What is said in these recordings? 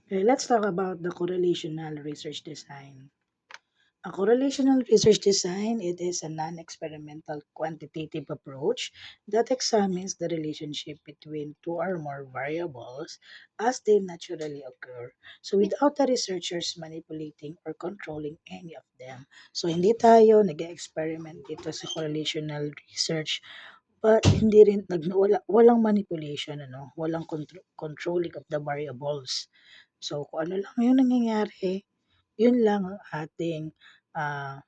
Okay, let's talk about the correlational research design. A correlational research design, it is a non-experimental quantitative approach that examines the relationship between two or more variables as they naturally occur. So without the researchers manipulating or controlling any of them. So hindi tayo nag-experiment dito sa correlational research, but hindi rin walang manipulation, walang controlling of the variables. So kung ano lang 'yung nangyayari, 'yun lang ang ating ah,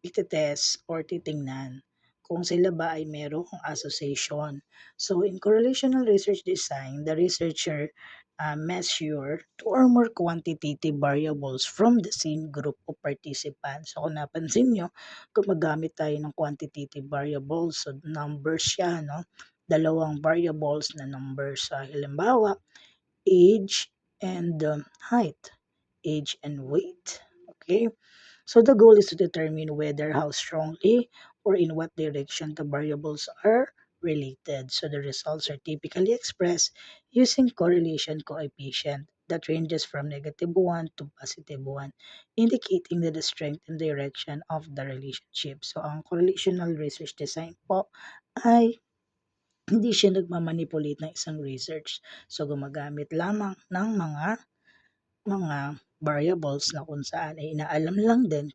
ite-test or titingnan kung sila ba ay merong association. So in correlational research design, the researcher measure two or more quantitative variables from the same group of participants. So kung napansin nyo, gumagamit tayo ng quantitative variables. So numbers siya, no? Dalawang variables na numbers. Sa halimbawa, age and height, age and weight. Okay? So the goal is to determine whether how strongly or in what direction the variables are related. So the results are typically expressed using correlation coefficient that ranges from -1 to +1, indicating the strength and direction of the relationship. So ang correlational research design po ay hindi siya nagmamanipulate ng isang research. So gumagamit lamang ng mga variables na kung saan ay inaalam lang din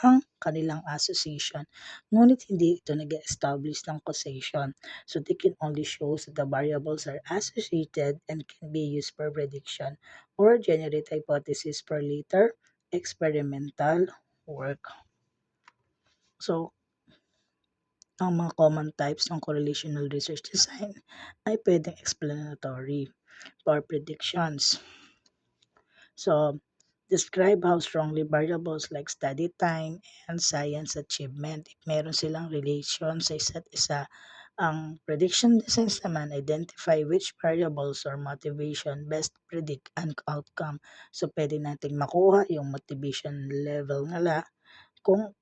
ang kanilang association, ngunit hindi ito nag-establish ng causation. So they can only show that the variables are associated and can be used for prediction or generate hypothesis for later experimental work. So, ang mga common types ng correlational research design ay pwedeng explanatory for predictions. So, describe how strongly variables like study time and science achievement, if meron silang relation sa isa't isa. Ang prediction designs naman, identify which variables or motivation best predict an outcome. So, pwede nating makuha yung motivation level nila kung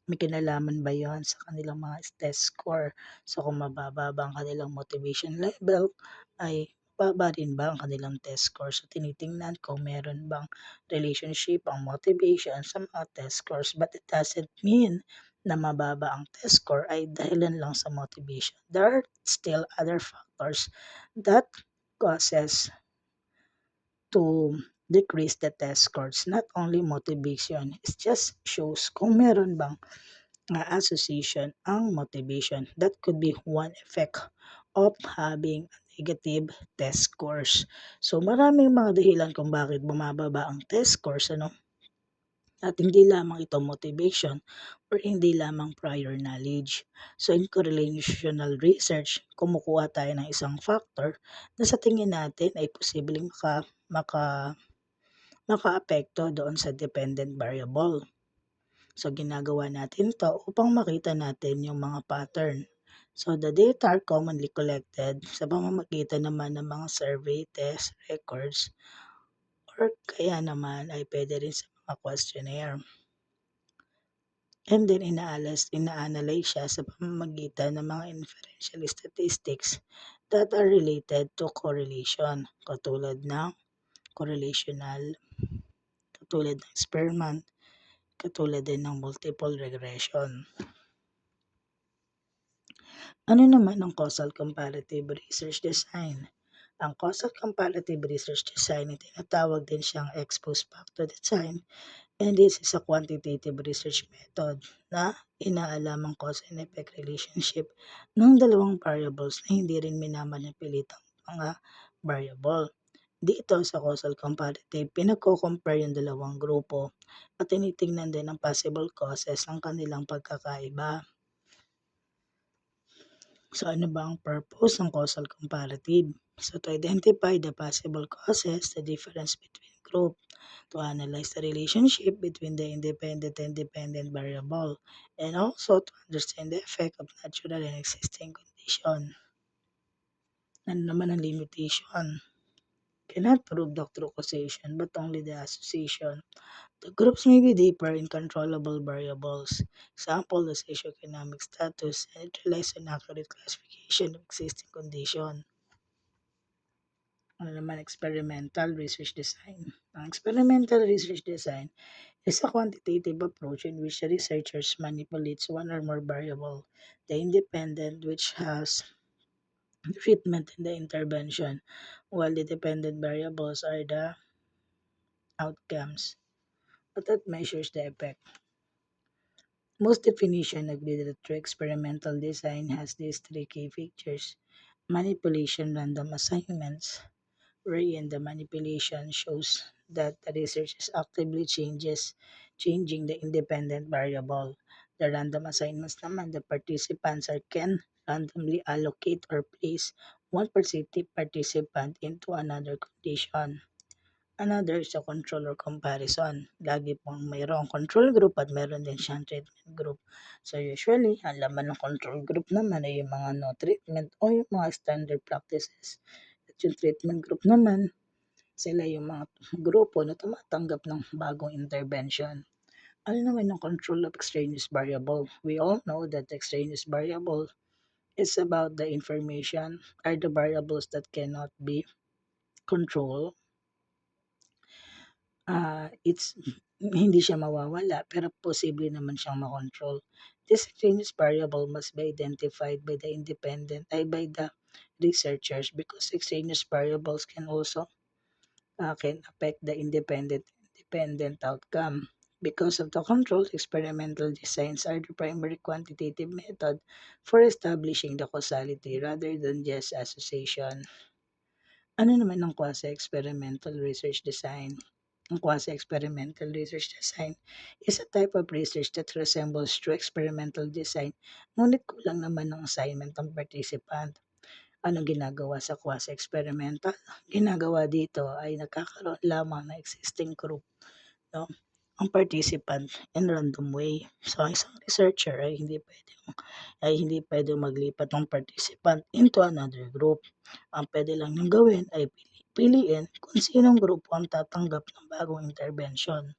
may kinalaman ba yon sa kanilang mga test score. So, kung mababa ba ang kanilang motivation level, ay mababa rin ba ang kanilang test score. So, tinitingnan kung meron bang relationship ang motivation sa mga test scores. But it doesn't mean na mababa ang test score ay dahilan lang sa motivation. There are still other factors that causes to decrease the test scores. Not only motivation, it just shows kung meron bang association ang motivation. That could be one effect of having negative test scores. So maraming mga dahilan kung bakit bumababa ang test scores, at hindi lamang ito motivation or hindi lamang prior knowledge. So in correlational research, kumukuha tayo ng isang factor na sa tingin natin ay posibleng makaapekto doon sa dependent variable. So, ginagawa natin 'to upang makita natin yung mga pattern. So, the data are commonly collected sa pamamagitan naman ng mga survey, test, records, or kaya naman ay pwede rin sa mga questionnaire. And then ina-analyze siya sa pamamagitan ng mga inferential statistics that are related to correlation, correlational, katulad ng Spearman, katulad din ng multiple regression. Ano naman ang causal comparative research design? Ang causal comparative research design ay tinatawag din siyang ex post facto design, and this is a quantitative research method na inaalam ang cause and effect relationship ng dalawang variables na hindi rin minamanipulit ang mga variable. Dito sa causal comparative, pinagko-compare yung dalawang grupo at tinitingnan din ang possible causes ng kanilang pagkakaiba. So ano ba ang purpose ng causal comparative? So to identify the possible causes, the difference between group, to analyze the relationship between the independent and dependent variable, and also to understand the effect of natural and existing condition. Ano naman ang limitation? Cannot prove doctor causation but only the association. The groups may be deeper in controllable variables. Example, the socioeconomic status, and it relies on accurate classification of existing condition. Ano naman experimental research design? Ang experimental research design is a quantitative approach in which the researchers manipulates one or more variable, the independent which has treatment in the intervention, while the dependent variables are the outcomes. But that measures the effect. Most definitions agree that true experimental design has these three key features: manipulation, random assignments, wherein the manipulation shows that the research is actively changing the independent variable. The random assignments naman, the participants can randomly allocate or place one participant into another condition. Another is a control or comparison. Lagi pong mayroong control group at meron din siyang treatment group. So usually, ang laman ng control group naman ay yung mga no treatment o yung mga standard practices. At yung treatment group naman, sila yung mga grupo na tumatanggap ng bagong intervention. Ano naman yung control of extraneous variable? We all know that the extraneous variable is about the information are the variables that cannot be controlled. It's hindi siya mawawala pero posible naman siyang makontrol. This extraneous variable must be identified by the by the researchers because extraneous variables can also can affect the dependent outcome. Because of the controls, experimental designs are the primary quantitative method for establishing the causality rather than just association. Ano naman ang quasi-experimental research design? Ang quasi-experimental research design is a type of research that resembles true experimental design, ngunit kulang naman ng assignment ng participant. Anong ginagawa sa quasi-experimental? Ginagawa dito ay nagkakaroon lamang ng existing group, no? Ang participant in random way. So, ang isang researcher ay hindi pwedeng maglipat ng participant into another group. Ang pwede lang niyang gawin ay piliin kung sinong grupo ang tatanggap ng bagong intervention.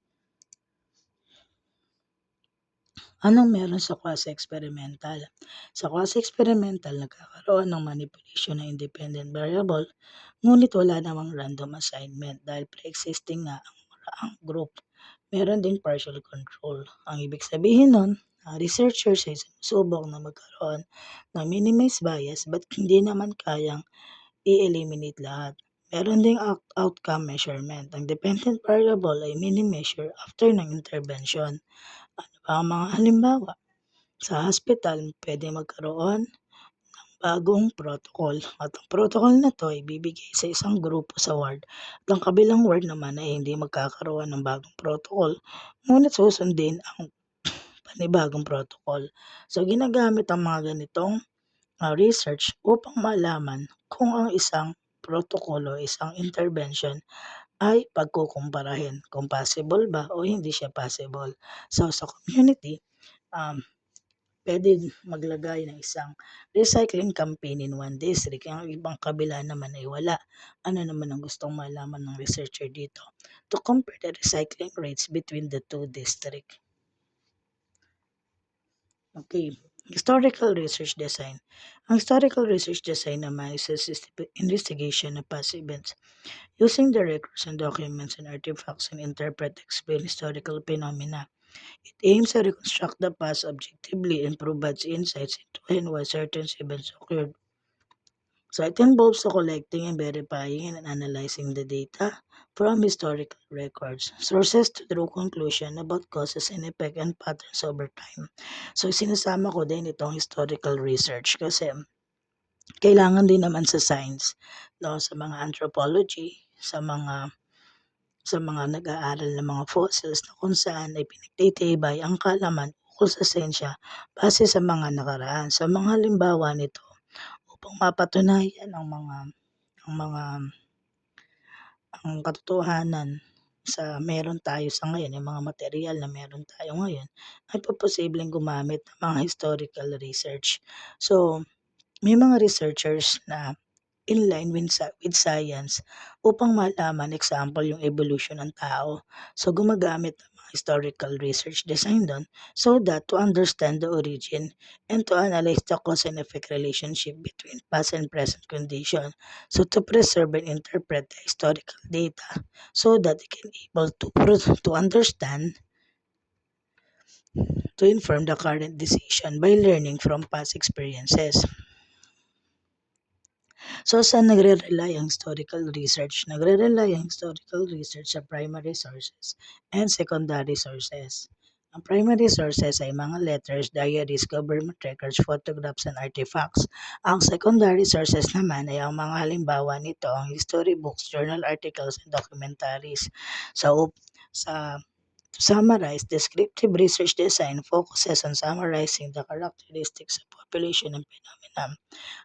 Anong meron sa quasi-experimental? Sa quasi-experimental, nagkakaroon ng manipulation ng independent variable, ngunit wala namang random assignment dahil pre-existing na ang group. Meron ding partial control. Ang ibig sabihin nun, ang researchers ay sumusubok na magkaroon ng minimized bias but hindi naman kayang i-eliminate lahat. Meron ding outcome measurement. Ang dependent variable ay mini-measure after ng intervention. Ano ba ang mga halimbawa? Sa hospital, pwede magkaroon bagong protocol at ang protocol na 'to ay ibibigay sa isang grupo sa ward at ang kabilang ward naman ay hindi magkakaroon ng bagong protocol, ngunit susundin ang panibagong protocol. So ginagamit ang mga ganitong, research upang malaman kung ang isang protokolo, isang intervention ay pagkukumparahin kung possible ba o hindi siya possible. So sa community, um puwede maglagay ng isang recycling campaign in one district, ang ibang kabila naman ay wala. Ano naman ang gustong malaman ng researcher dito? To compare the recycling rates between the two district. Okay, historical research design. Ang historical research design naman is investigation of past events using the records and documents and artifacts and interpret explain historical phenomena. It aims to reconstruct the past objectively and provides insights into when why certain events occurred. So it involves the collecting and verifying and analyzing the data from historical records, sources to draw conclusion about causes and effect and patterns over time. So sinasama ko din itong historical research kasi kailangan din naman sa science, no, sa mga anthropology, sa mga nag-aaral ng mga fossils na kung saan ay pinagtitibay ang kaalaman ukol sa siyensya base sa mga nakaraan. Sa mga halimbawa nito upang mapatunayan ang mga ang katotohanan sa meron tayo sa ngayon, yung mga materyal na meron tayo ngayon, ay posibleng gumamit ng mga historical research. So, may mga researchers na in line with science upang malaman, example, yung evolution ng tao. So, gumagamit ng mga historical research design done so that to understand the origin and to analyze the cause and effect relationship between past and present condition. So to preserve and interpret the historical data so that it can able to understand to inform the current decision by learning from past experiences. So saan nagre-rely ang historical research? Nagre-rely ang historical research sa primary sources and secondary sources. Ang primary sources ay mga letters, diaries, government records, photographs, and artifacts. Ang secondary sources naman ay ang mga halimbawa nito ang history books, journal articles, and documentaries. Sa To summarize, descriptive research design focuses on summarizing the characteristics of population and phenomena.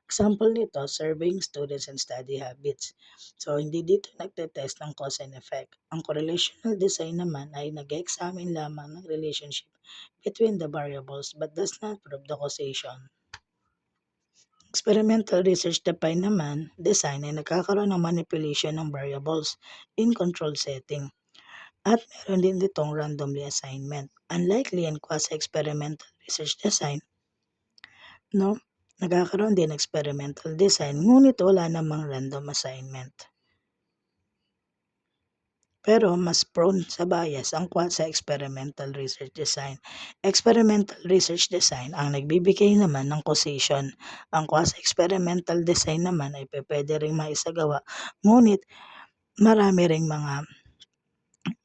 Example nito, surveying students and study habits. So, hindi dito nagte-test ng cause and effect. Ang correlational design naman ay nag-examine lamang ng relationship between the variables but does not prove the causation. Experimental research design ay nagkakaroon ng manipulation ng variables in control setting. At meron din ditong randomly assignment. Unlikely and quasi-experimental research design, no? Nagkakaroon din ng experimental design, ngunit wala namang random assignment. Pero mas prone sa bias ang quasi-experimental research design. Experimental research design ang nagbibigay naman ng causation. Ang quasi-experimental design naman ay pwede ring maisagawa, ngunit marami ring mga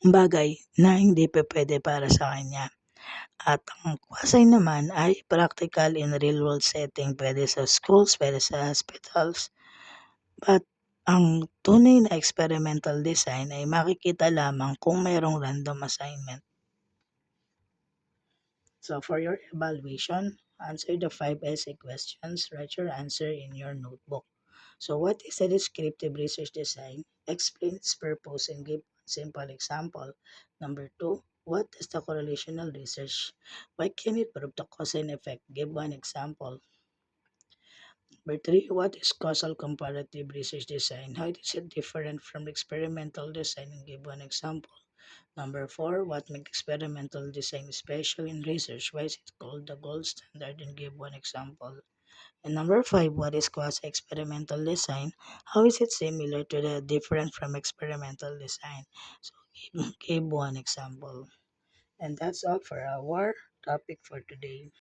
bagay na hindi pwede para sa kanya. At ang quasi naman ay practical in real world setting, pwede sa schools, pwede sa hospitals. But ang tunay na experimental design ay makikita lamang kung mayroong random assignment. So for your evaluation, answer the 5 essay questions, write your answer in your notebook. So what is a descriptive research design? Explain its purpose and give one simple example. Number 2, what is the correlational research? Why can it prove the cause and effect? Give one example. Number 3, what is causal comparative research design? How is it different from experimental design? And give one example. Number 4, what makes experimental design special in research? Why is it called the gold standard? And give one example. And number 5, what is quasi-experimental design? How is it similar to the different from experimental design? So give one example. And that's all for our topic for today.